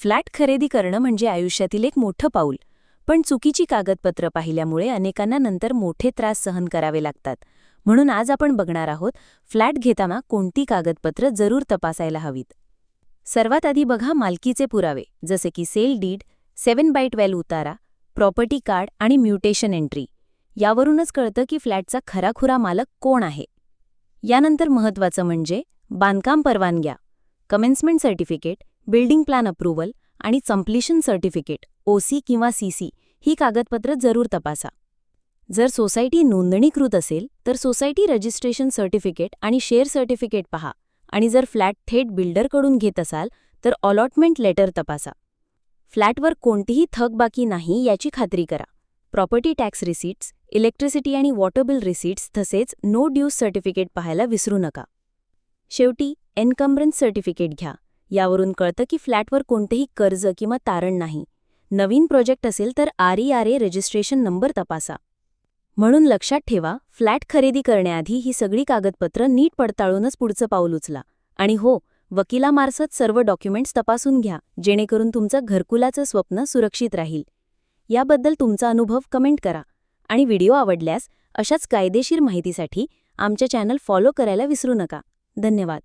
Flat खरेदी करणं म्हणजे आयुष्यातील एक मोठं पाऊल, पण चुकीची कागदपत्र पाहिल्यामुळे अनेकांना नंतर मोठे त्रास सहन करावे लागतात. म्हणून आज आपण बघणार आहोत फ्लॅट घेताना कोणती कागदपत्र जरूर तपासायला हवीत. सर्वात आधी बघा मालकीचे पुरावे, जसे की सेल डीड, 7/12 उतारा, प्रॉपर्टी कार्ड आणि म्युटेशन एंट्री. यावरूनच कळतं की फ्लॅटचा खराखुरा मालक कोण आहे. यानंतर महत्त्वाचं म्हणजे बांधकाम परवानग्या, commencement certificate, building plan approval आणि कंप्लीशन सर्टिफिकेट OC किंवा CC ही कागदपत्र जरूर तपासा. जर सोसायटी नोंदणीकृत असेल तर सोसायटी रजिस्ट्रेशन सर्टिफिकेट आणि शेअर सर्टिफिकेट पहा, आणि जर फ्लॅट थेट बिल्डरकडून घेत असाल तर अलॉटमेंट लेटर तपासा. फ्लॅटवर कोणतीही थकबाकी नाही याची खात्री करा. प्रॉपर्टी टॅक्स रिसीट्स, इलेक्ट्रिसिटी आणि वॉटर बिल रिसीट्स तसेच नो ड्यूज सर्टिफिकेट पाहायला विसरू नका. शेवटी एन्कम्ब्रन्स सर्टिफिकेट घ्या. यावरून कळतं की फ्लॅटवर कोणतेही कर्ज किंवा तारण नाही. नवीन प्रोजेक्ट असेल तर RERA रजिस्ट्रेशन नंबर तपासा. म्हणून लक्षात ठेवा, फ्लॅट खरेदी करण्याआधी ही सगळी कागदपत्र नीट पडताळूनच पुढचं पाऊल उचला. आणि हो, वकिलामार्फत सर्व डॉक्युमेंट्स तपासून घ्या, जेणेकरून तुमचं घरकुलाचं स्वप्न सुरक्षित राहील. याबद्दल तुमचा अनुभव कमेंट करा आणि व्हिडिओ आवडल्यास अशाच कायदेशीर माहितीसाठी आमच्या चॅनल फॉलो करायला विसरू नका. धन्यवाद.